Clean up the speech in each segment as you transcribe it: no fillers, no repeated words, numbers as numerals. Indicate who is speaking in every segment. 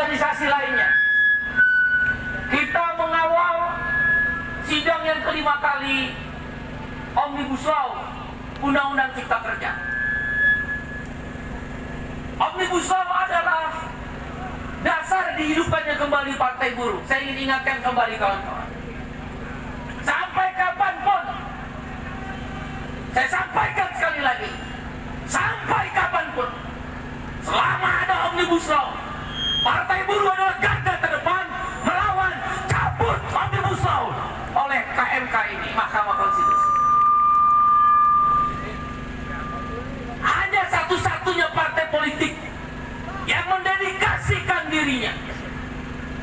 Speaker 1: organisasi lainnya. Kita mengawal sidang yang kelima kali Omnibus Law Undang-Undang Cipta Kerja. Omnibus Law adalah dasar dihidupkannya kembali Partai Buruh. Saya ingin ingatkan kembali kawan-kawan, sampai kapanpun, saya sampaikan sekali lagi, sampai kapanpun, selama ada Omnibus Law, Partai Buruh adalah garda terdepan melawan cabut Omnibus Law oleh KMK ini, Mahkamah Konstitusi. Hanya satu-satunya partai politik yang mendedikasikan dirinya,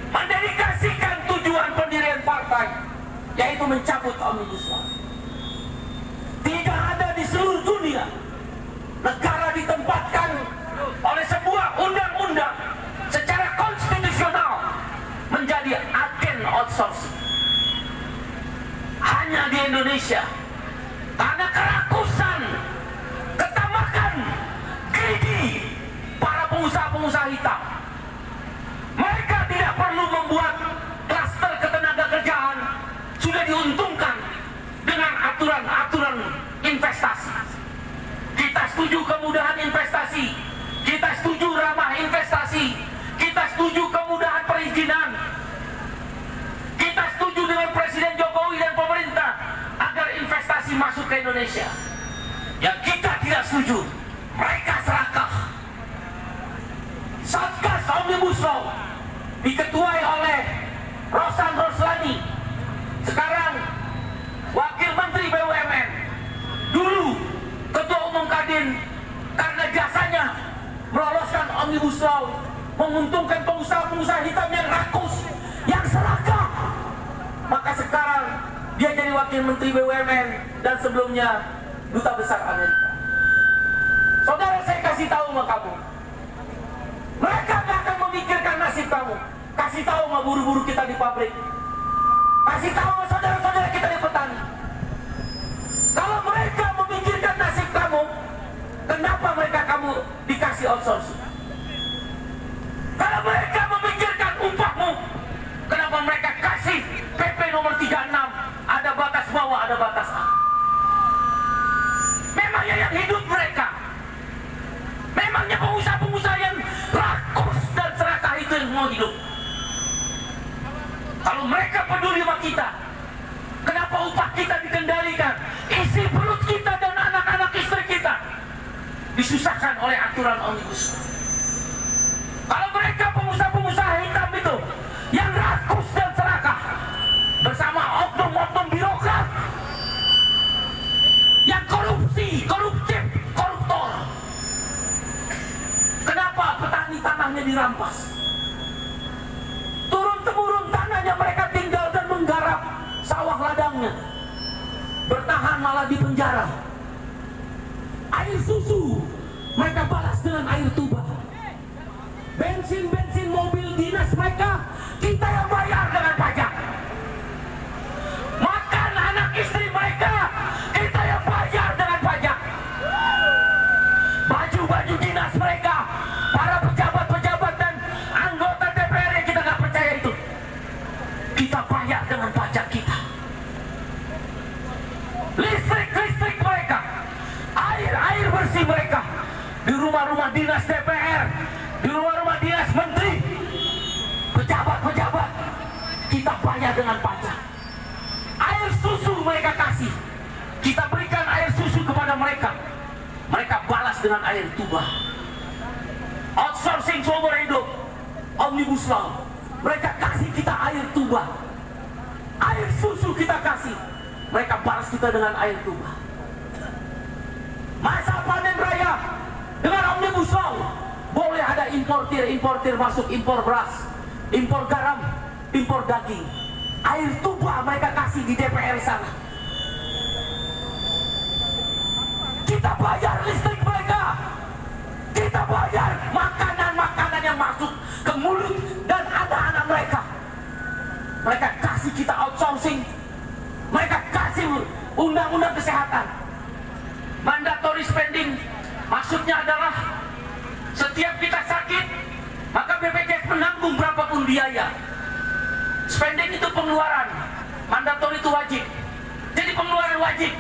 Speaker 1: mendedikasikan tujuan pendirian partai, yaitu mencabut Omnibus Law. Tidak ada di seluruh dunia negara ditempatkan oleh sebuah undang-undang secara konstitusional menjadi agen outsourcing. Hanya di Indonesia, karena kerakusan, ketamakan, greedy para pengusaha-pengusaha hitam, mereka tidak perlu membuat klaster ketenaga kerjaan, sudah diuntungkan dengan aturan-aturan investasi. Kita setuju kemudahan investasi, kita setuju ramah investasi, kita setuju kemudahan perizinan, kita setuju dengan Presiden Jokowi dan pemerintah agar investasi masuk ke Indonesia. Yang kita tidak setuju, mereka serakah. Satgas Omnibus Law diketuai oleh Rosan Roslani, sekarang Wakil Menteri BUMN, dulu Ketua Umum Kadin, karena jasanya meloloskan Omnibus Law, menguntungkan pengusaha-pengusaha hitam yang rakus, yang serakah. Maka sekarang dia jadi Wakil Menteri BUMN dan sebelumnya Duta Besar Amerika. Saudara, saya kasih tahu sama kamu, mereka gak akan memikirkan nasib kamu. Kasih tahu sama buruh-buruh kita di pabrik, kasih tahu sama saudara-saudara kita di petani. Kalau mereka memikirkan nasib kamu, kenapa mereka kamu dikasih outsourcing? Kalau mereka memikirkan upahmu, kenapa mereka kasih PP nomor 36, ada batas bawah, ada batas atas? Memangnya yang hidup mereka, memangnya pengusaha-pengusaha yang rakus dan serakah itu yang mau hidup? Kalau mereka peduli sama kita, kenapa upah kita dikendalikan, isi perut kita dan anak-anak istri kita disusahkan oleh aturan Omnibus Law? Kalau mereka pengusaha-pengusaha hitam itu yang rakus dan serakah bersama oknum-oknum birokrat yang korupsi, koruptif, koruptor, kenapa petani tanahnya dirampas? Turun-temurun tanahnya mereka tinggal dan menggarap sawah ladangnya, bertahan malah di penjara. Air susu mereka balas dengan air tuba. Bensin mobil dinas mereka kita yang bayar dengan pajak. Makan anak istri mereka kita yang bayar dengan pajak. Baju-baju dinas mereka, para pejabat-pejabat dan anggota DPR yang kita nggak percaya itu, kita bayar dengan pajak kita. Listrik mereka, air bersih mereka, di rumah-rumah dinas DPR, di rumah-rumah dinas menteri, pejabat-pejabat, kita bayar dengan pajak. Air susu mereka kasih, kita berikan air susu kepada mereka, mereka balas dengan air tuba. Outsourcing seumur hidup, Omnibus Law, mereka kasih kita air tuba. Air susu kita kasih, mereka balas kita dengan air tuba. Masa panen raya, dengan Omnibus Law boleh ada importir masuk, impor beras, impor garam, impor daging. Air tuba mereka kasih di DPR sana. Kita bayar listrik mereka, kita bayar makanan-makanan yang masuk ke mulut dan anak-anak mereka. Mereka kasih kita outsourcing, mereka kasih undang-undang kesehatan, mandatory spending. Maksudnya adalah setiap kita sakit, maka BPJS menanggung berapapun biaya. Spending itu pengeluaran, mandatori itu wajib. Jadi pengeluaran wajib.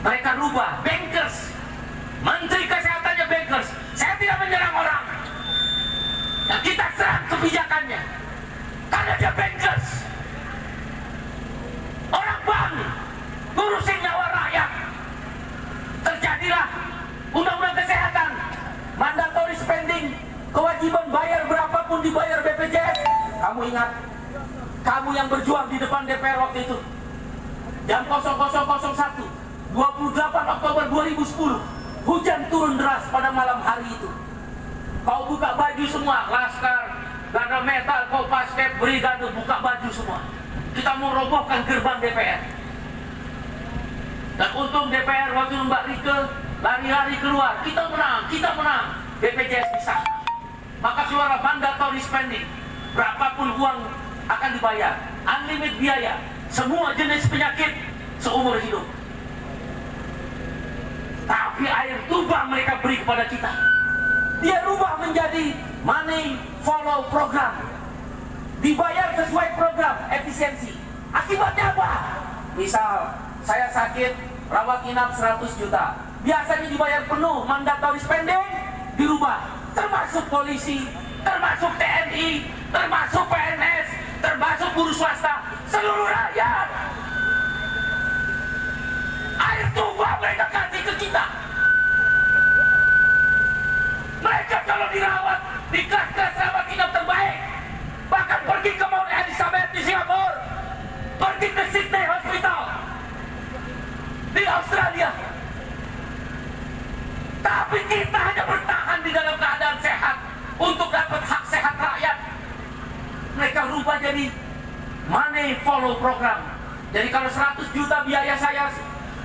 Speaker 1: Mereka rubah, bankers. Menteri Kesehatannya bankers. Saya tidak menyerang orang. Yang kita serang kebijakannya. Karena dia bankers. Orang bank ngurusin nyawa rakyat. Terjadilah undang-undang kesehatan, mandatory spending, kewajiban bayar berapapun dibayar BPJS. Kamu ingat, kamu yang berjuang di depan DPR waktu itu, jam 00.01 28 Oktober 2010, hujan turun deras pada malam hari itu. Kau buka baju semua, Laskar, Ganda Metal, Kopasket, Brigade, buka baju semua. Kita mau robohkan gerbang DPR. Dan untung DPR waktu Mbak Rike lari-lari keluar, kita menang, BPJS bisa. Maka keluarlah mandatory spending, berapapun uang akan dibayar, unlimited biaya, semua jenis penyakit seumur hidup. Tapi air tuba mereka beri kepada kita. Dia rubah menjadi money follow program, dibayar sesuai program, efisiensi. Akibatnya apa? Misal saya sakit, rawat inap 100 juta. Biasanya dibayar penuh, mandatory spending dirubah. Termasuk polisi, termasuk TNI, termasuk PNS, termasuk buruh swasta, seluruh rakyat. Air tuba mereka kasih ke kita. Mereka kalau dirawat di kelas-kelas rawat inap terbaik, bahkan pergi ke Mount Elizabeth di Singapura, pergi ke Sydney Hospital di Australia. Tapi kita hanya bertahan di dalam keadaan sehat untuk dapat hak sehat rakyat. Mereka rubah jadi money follow program. Jadi kalau 100 juta biaya saya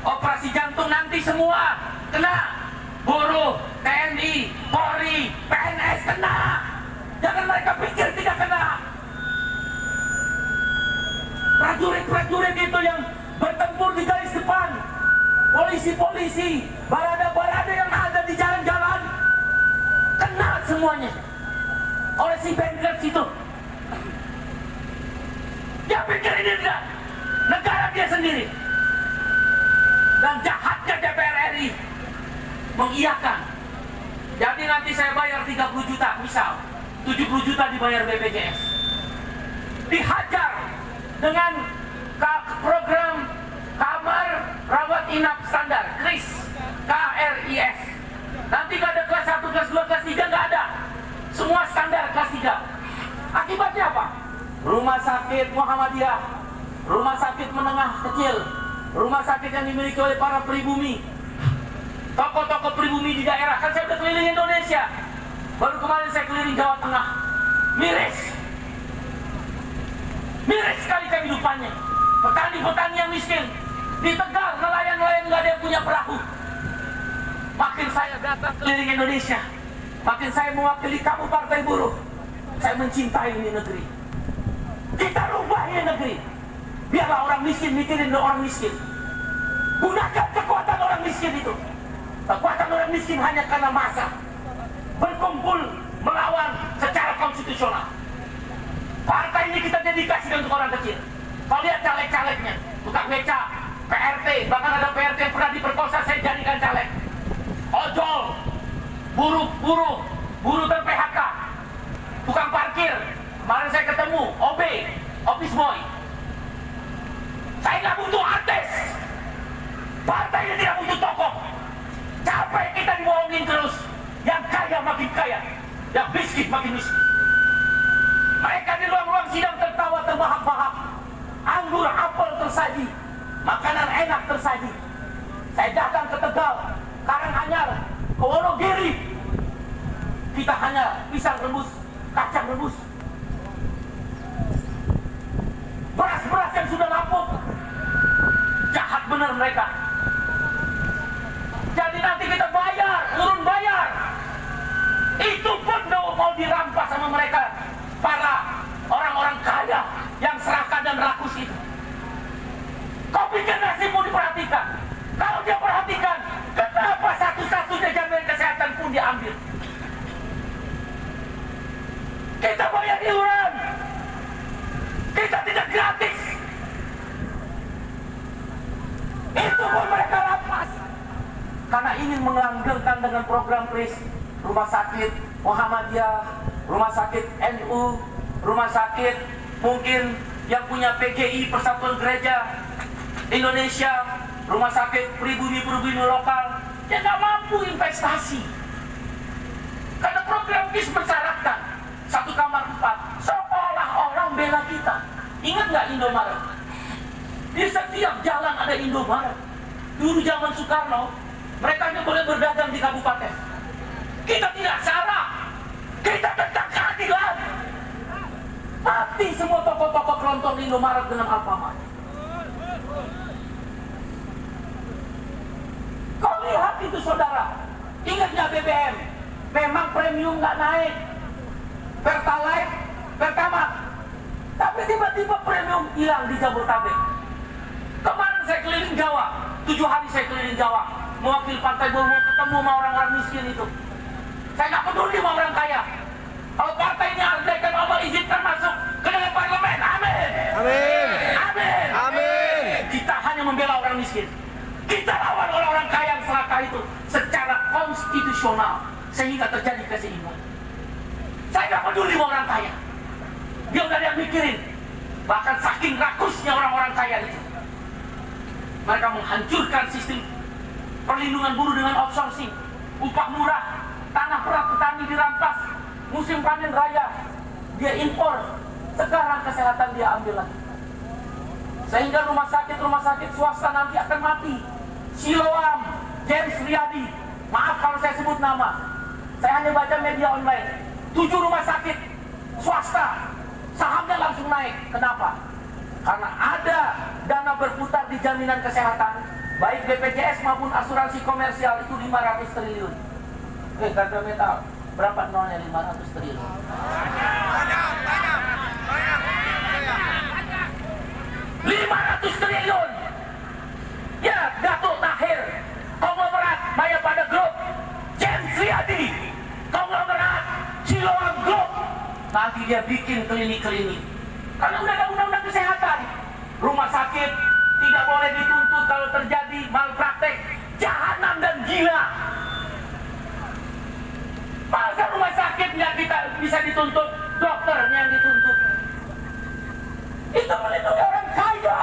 Speaker 1: operasi jantung, nanti semua kena. Buruh, TNI, Polri, PNS kena. Jangan mereka pikir tidak kena. Prajurit-prajurit itu yang bertempur di garis depan, polisi-polisi, barada-barada yang ada di jalan-jalan, kena semuanya oleh si bankers itu. Dia pikir ini tidak negara dia sendiri. Dan jahatnya DPR RI mengiyakan. Jadi nanti saya bayar 30 juta, misal 70 juta dibayar BPJS. Dihajar dengan program kamar rawat inap standar, KRIS, KRIS. Nanti gak ada kelas 1, kelas 2, kelas 3, gak ada. Semua standar kelas 3. Akibatnya apa? Rumah sakit Muhammadiyah, rumah sakit menengah kecil, rumah sakit yang dimiliki oleh para pribumi, toko-toko pribumi di daerah. Kan saya udah keliling Indonesia, baru kemarin saya keliling Jawa Tengah. Miris sekali kehidupannya. Petani-petani yang miskin di Tegal, nelayan-nelayan nggak ada yang punya perahu. Makin saya datang keliling Indonesia, makin saya mewakili kamu Partai Buruh, saya mencintai ini negeri. Kita rubah ini negeri. Biarlah orang miskin mikirin orang miskin. Gunakan kekuatan orang miskin itu. Kekuatan orang miskin hanya karena masa berkumpul melawan secara konstitusional. Partai ini kita dedikasikan untuk orang kecil. Kalau lihat caleg-calegnya, tukang beca, PRT, bahkan ada PRT yang pernah diperkosa, saya jadikan caleg. Ojol, buruh ter-PHK, tukang parkir. Kemarin saya ketemu OB, office boy. Saya nggak butuh artis. Partai ini tidak butuh tokoh. Capek kita dibohongin terus. Yang kaya makin kaya, yang miskin makin miskin. Mereka di ruang-ruang sidang tertawa terbahak-bahak. Anggur apel tersaji, makanan enak tersaji. Saya datang ke Tegal, Karanganyar, ke Wonogiri. Kita hanya pisang rebus, kacang rebus. Beras-beras yang sudah lapuk. Jahat benar mereka. Jadi nanti kita bayar, turun bayar. Itu pun mau dirampas sama mereka, para orang-orang kaya yang serakah dan rakus itu. Kau pikir nasibmu diperhatikan? Kalau dia perhatikan, kenapa satu-satunya jaminan kesehatan pun diambil? Kita bayar iuran, kita tidak gratis. Itu pun mereka rampas karena ingin melanggengkan dengan program KRIS, rumah sakit Muhammadiyah, rumah sakit NU, rumah sakit mungkin yang punya PGI, Persatuan Gereja Indonesia, rumah sakit pribumi-pribumi lokal yang nggak mampu investasi. Karena program KRIS mensyaratkan 1 kamar 4, seolah orang bela kita. Ingat nggak Indomaret? Di setiap jalan ada Indomaret. Dulu zaman Soekarno, mereka hanya boleh berdagang di kabupaten. Kita tidak salah, kita tentang keadilan. Mati semua toko-toko kelontong di Indomaret dengan Alfamart. Kau lihat itu saudara, ingat nggak BBM? Memang premium nggak naik, Pertalite, Pertamax, tapi tiba-tiba premium hilang di Jabodetabek. Kemarin saya keliling Jawa, 7 hari saya keliling Jawa, mewakili Partai Buruh, mau ketemu sama orang-orang miskin itu. Saya nggak peduli sama orang kaya. Kalau partai ini andaikan Allah izinkan masuk ke dalam parlemen, amin.
Speaker 2: Amin.
Speaker 1: Amin.
Speaker 2: Amin.
Speaker 1: Kita hanya membela orang miskin. Kita lawan orang-orang kaya yang serakah itu secara konstitusional sehingga terjadi keseimbangan. Saya nggak peduli sama orang kaya. Dia udah ada yang mikirin. Bahkan saking rakusnya orang-orang kaya itu, mereka menghancurkan sistem perlindungan buruh dengan outsourcing, upah murah, tanah perak petani dirampas, musim panen raya dia impor, sekarang kesehatan dia ambil lagi, sehingga rumah sakit swasta nanti akan mati. Siloam, James Riyadi, maaf kalau saya sebut nama, saya hanya baca media online, 7 rumah sakit swasta sahamnya langsung naik. Kenapa? Karena ada dana berputar di jaminan kesehatan, baik BPJS maupun asuransi komersial itu 500 triliun. Garda Metal, berapa nolnya 500 triliun? Banyak. 500 triliun. Ya, Datuk Tahir, konglomerat Maya Pada Group, James Riyadi, konglomerat Siloam Group. Nanti dia bikin klinik-klinik. Karena udah ada undang-undang kesehatan. Rumah sakit tidak boleh dituntut kalau terjadi malpraktek, jahanam dan gila. Masa rumah sakit nggak kita bisa dituntut, dokternya yang dituntut. Itu melindungi orang kaya.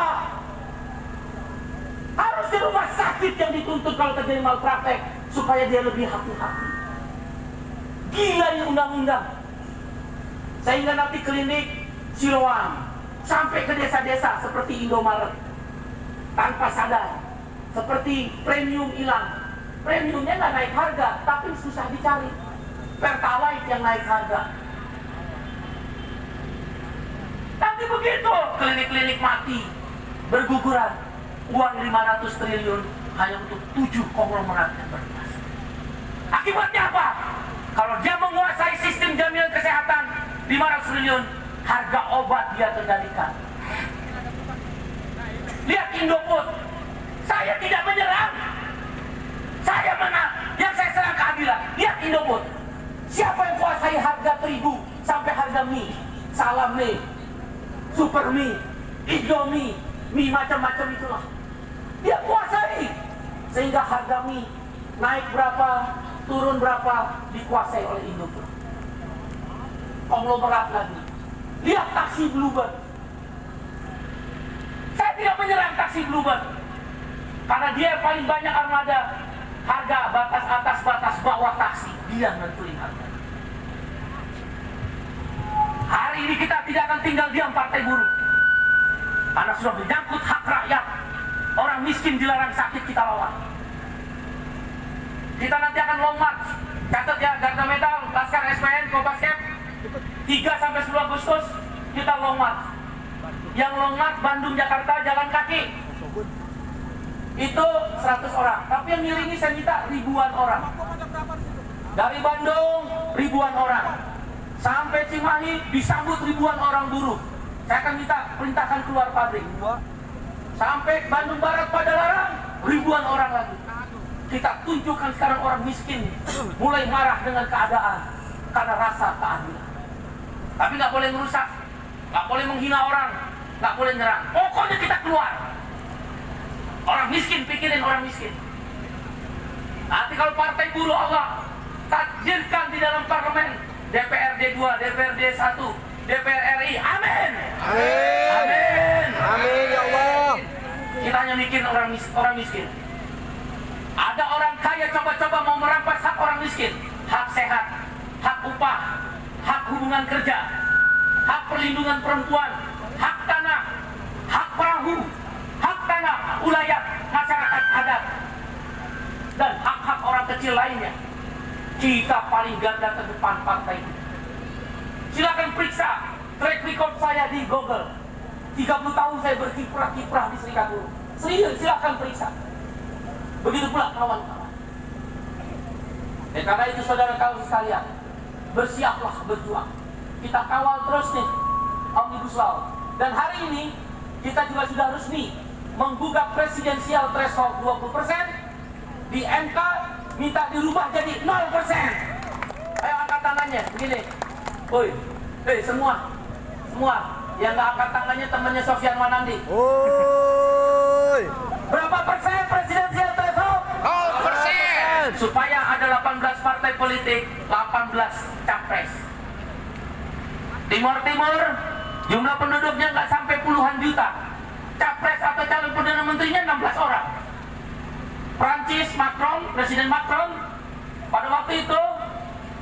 Speaker 1: Harus di rumah sakit yang dituntut kalau terjadi malpraktek supaya dia lebih hati-hati. Gila ini undang-undang. Sehingga nanti klinik Siloam sampai ke desa-desa seperti Indomaret tanpa sadar, seperti premium hilang. Premiumnya nggak naik harga, tapi susah dicari. Pertalite yang naik harga. Nanti begitu klinik-klinik mati, berguguran, uang 500 triliun hanya untuk 7 konglomerat yang berkuasa. Akibatnya apa? Kalau dia menguasai sistem jaminan kesehatan 500 triliun, harga obat dia kendalikan. Lihat Indofood, saya tidak menyerang, saya menang, yang saya serang keadilan. Lihat Indofood, siapa yang kuasai harga terigu sampai harga mie, salam mie, super mie, Indomie, mie macam-macam itulah. Dia kuasai, sehingga harga mie naik berapa, turun berapa, dikuasai oleh Indofood. Konglomerat lagi. Lihat taksi Bluebird. Saya tidak menyerang taksi Bluebird karena dia paling banyak armada. Harga batas atas, batas bawah taksi, dia nentuin harga. Hari ini kita tidak akan tinggal diam Partai Buruh, karena sudah menyangkut hak rakyat. Orang miskin dilarang sakit, kita lawan. Kita nanti akan long march. Catat ya, Garda Metal, Laskar SPN, Kopaskep, 3-10 Agustus kita long march. Yang long march Bandung Jakarta jalan kaki itu 100 orang, tapi yang ngiringi saya minta ribuan orang. Dari Bandung ribuan orang sampai Cimahi disambut ribuan orang buruh. Saya akan minta perintahkan keluar pabrik. Sampai Bandung Barat Padalarang ribuan orang lagi. Kita tunjukkan sekarang orang miskin mulai marah dengan keadaan karena rasa keadilan. Tapi nggak boleh merusak, nggak boleh menghina orang, nggak boleh nyerang. Pokoknya kita keluar. Orang miskin, pikirin orang miskin. Nanti kalau partai buruh Allah takdirkan di dalam parlemen, DPRD 2, DPRD 1, DPR RI, amin.
Speaker 2: Amin.
Speaker 1: Amin.
Speaker 2: Amin ya Allah.
Speaker 1: Kita hanya mikirin orang miskin. Ada orang kaya coba-coba mau merampas hak orang miskin, hak sehat, hak upah, hak hubungan kerja, hak perlindungan perempuan, hak tanah, hak perahu, hak tanah ulayat masyarakat adat, dan hak-hak orang kecil lainnya. Kita paling ganda terdepan partai. Silakan periksa track record saya di Google. 30 tahun saya berkiprah-kiprah di Serikat Buruh. Serius, silakan periksa. Begitu pula kawan-kawan. Dan karena itu saudara kawan sekalian, bersiaplah berjuang. Kita kawal terus nih Omnibus Law. Dan hari ini kita juga sudah resmi menggugat presidensial threshold 20%, di MK minta dirubah jadi 0%. Ayo angkat tangannya, begini. Woi, semua yang nggak angkat tangannya temannya Sofyan Wanandi.
Speaker 2: Woi.
Speaker 1: Berapa persen presidensial threshold?
Speaker 2: 0%.
Speaker 1: Supaya ada 18 partai politik, 18 capres. Timur jumlah penduduknya nggak sampai puluhan juta. Capres atau calon perdana menterinya 16 orang. Prancis, Presiden Macron, pada waktu itu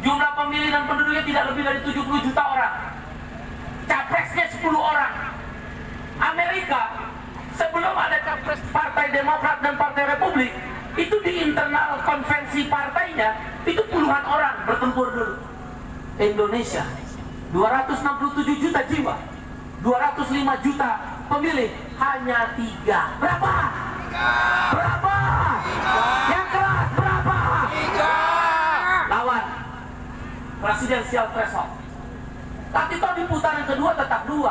Speaker 1: jumlah pemilih dan penduduknya tidak lebih dari 70 juta orang. Capresnya 10 orang. Amerika, sebelum ada capres Partai Demokrat dan Partai Republik, itu di internal konvensi partainya, itu puluhan orang bertempur dulu. Indonesia, 267 juta jiwa, 205 juta pemilih, hanya 3. Berapa? Berapa? Yang keras berapa? 3. Lawan presidensial threshold. Tapi toh di putaran kedua tetap 2.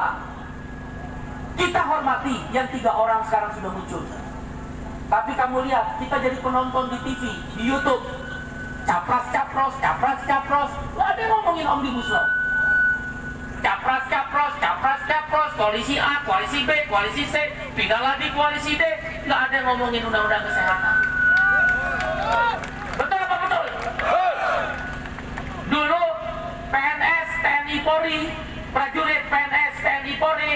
Speaker 1: Kita hormati yang 3 orang sekarang sudah muncul. Tapi kamu lihat, kita jadi penonton di TV, di YouTube, capras-capros, nggak ada yang ngomongin Omnibus Law. Capras-capros, koalisi A, koalisi B, koalisi C, pindah lagi koalisi D, nggak ada yang ngomongin undang-undang kesehatan. Betul apa betul? Dulu PNS, TNI Polri, prajurit PNS, TNI Polri,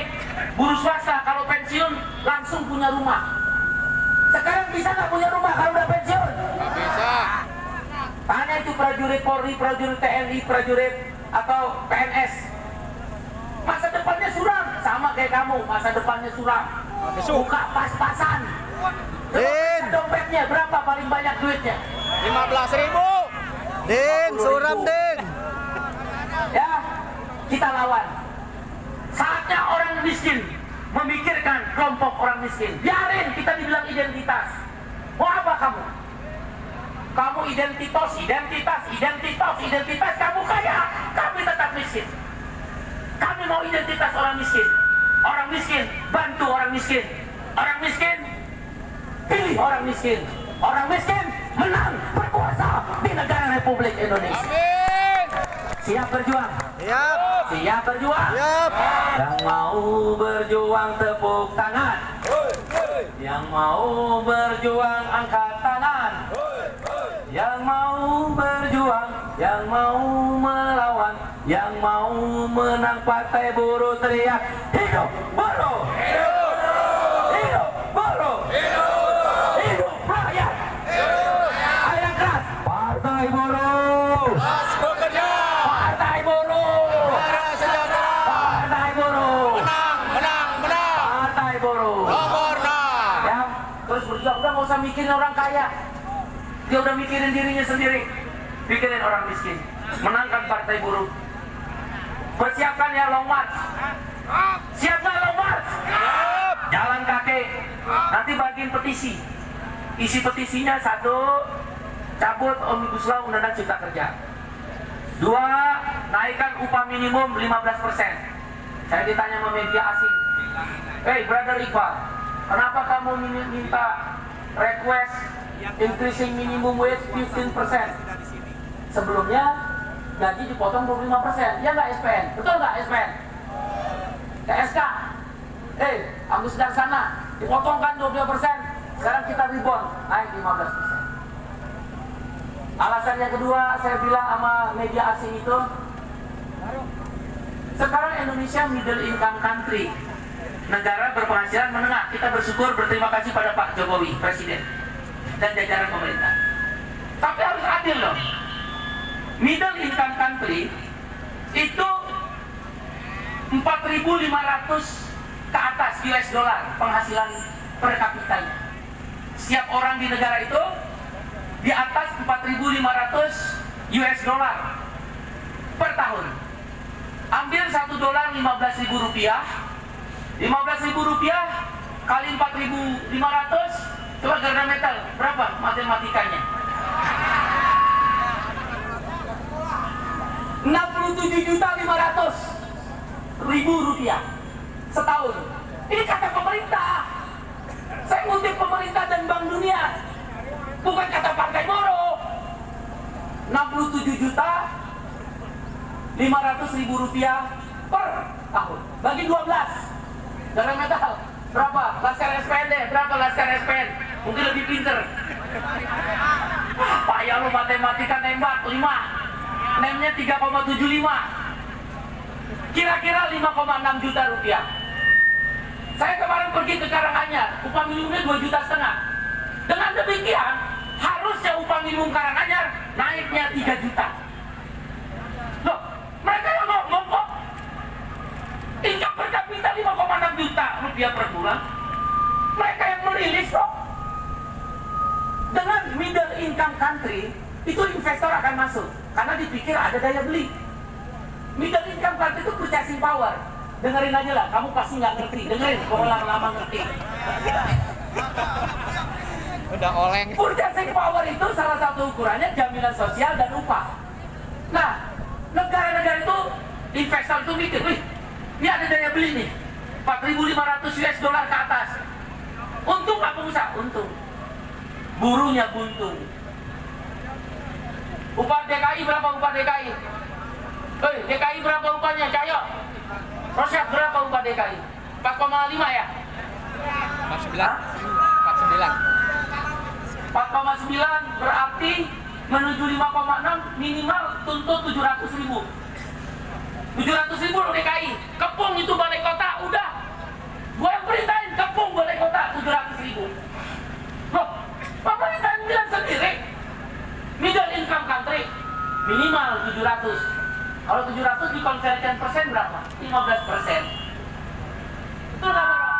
Speaker 1: buruh swasta kalau pensiun langsung punya rumah. Sekarang bisa nggak punya rumah kalau udah pensiun?
Speaker 2: Nggak bisa.
Speaker 1: Tanya itu prajurit Polri, prajurit TNI, prajurit atau PNS. Masa depannya suram, sama kayak kamu, masa depannya suram. Buka pas-pasan.
Speaker 2: Din.
Speaker 1: Dompetnya berapa paling banyak duitnya?
Speaker 2: 15.000. Din, suram Din.
Speaker 1: Ya, kita lawan. Saatnya orang miskin memikirkan kelompok orang miskin. Biarin kita dibilang identitas. Mau apa kamu? Kamu identitas, kamu kaya, kami tetap miskin. Kami mau identitas orang miskin. Orang miskin, bantu orang miskin. Orang miskin, pilih orang miskin. Orang miskin, menang, berkuasa di negara Republik Indonesia.
Speaker 2: Amin.
Speaker 1: Siap berjuang?
Speaker 2: Siap.
Speaker 1: Siap berjuang?
Speaker 2: Siap.
Speaker 1: Yang mau berjuang tepuk tangan. Yang mau berjuang angkat tangan. Yang mau berjuang, yang mau melawan, yang mau menang partai buruh teriak hidup buruh, hidup buruh, hidup buruh, hidup rakyat, ayo keras, partai buruh,
Speaker 2: Kelas bekerja.
Speaker 1: partai buruh,
Speaker 2: Negara sejahtera.
Speaker 1: partai buruh,
Speaker 2: Menang.
Speaker 1: partai buruh.
Speaker 2: Nomor 6.
Speaker 1: Ya, terus berjuang, udah nggak usah mikirin orang kaya. Dia udah mikirin dirinya sendiri. Mikirin orang miskin. Menangkan partai buruh. Persiapkan ya long march. Siap nggak long march? Jalan kaki. Nanti bagiin petisi. Isi petisinya 1, cabut Omnibus Law Undang-Undang Cipta Kerja. 2, naikkan upah minimum 15%. Saya ditanya sama media asing. Hey brother Iqbal, kenapa kamu minta request increasing minimum wage 15%? Sebelumnya gaji dipotong 25%. Ya nggak SPN? Betul nggak SPN? KSK? Agus Darsana dipotongkan 22%, sekarang kita rebound naik 15%. Alasan yang kedua saya bilang sama media asing itu, sekarang Indonesia middle income country, negara berpenghasilan menengah. Kita bersyukur, berterima kasih pada Pak Jokowi, Presiden dan jajaran pemerintah. Tapi harus adil loh. Middle income country itu 4.500 ke atas US dollar penghasilan per kapitanya. Setiap orang di negara itu di atas 4.500 US dollar per tahun. Ambil 1 dolar 15.000 rupiah, 15.000 rupiah kali 4.500, coba Garda Metal berapa matematikanya? 67.500.000 rupiah setahun. Ini kata pemerintah. Saya ngutip pemerintah dan Bank Dunia, bukan kata Partai Moro. 67.500.000 rupiah per tahun. Bagi 12. Garda Metal berapa? Laskar SPN deh, berapa Laskar SPN? Mungkin lebih pinter. Payah lo matematika nembak 5. Nemnya 3,75. Kira-kira 5,6 juta rupiah. Saya kemarin pergi ke Karanganyar, upah minimumnya 2,5 juta. Dengan demikian, harusnya upah minimum Karanganyar naiknya 3 juta. Loh, mereka yang ngomong kok. Income per kapita 5,6 juta rupiah per bulan. Mereka yang merilis kok. Dengan middle income country, itu investor akan masuk karena dipikir ada daya beli. Middle income country itu purchasing power. Dengerin aja lah, kamu pasti nggak ngerti. Dengerin, kalau lama-lama ngerti.
Speaker 2: Udah oleng.
Speaker 1: Purchasing power itu salah satu ukurannya jaminan sosial dan upah. Nah, negara-negara itu investor itu mikir, wih, ini ada daya beli nih, 4.500 US dollar ke atas. Untung nggak pengusaha? Untung. Buruhnya buntung. Upah DKI berapa upah DKI? DKI berapa upahnya? Cayo. Rosyad berapa upah DKI? 4,5 ya?
Speaker 2: 49. 49.
Speaker 1: 4,9 berarti menuju 5,6 minimal tuntut 700.000. 700.000 loh DKI. Kepung itu balai kota, udah. Gua yang perintahin kepung balai kota 700.000. Loh, pemerintah yang bilang sendiri middle income country minimal 700. Kalau 700 dikonversikan persen berapa? 15%. Itu nggak apa-apa.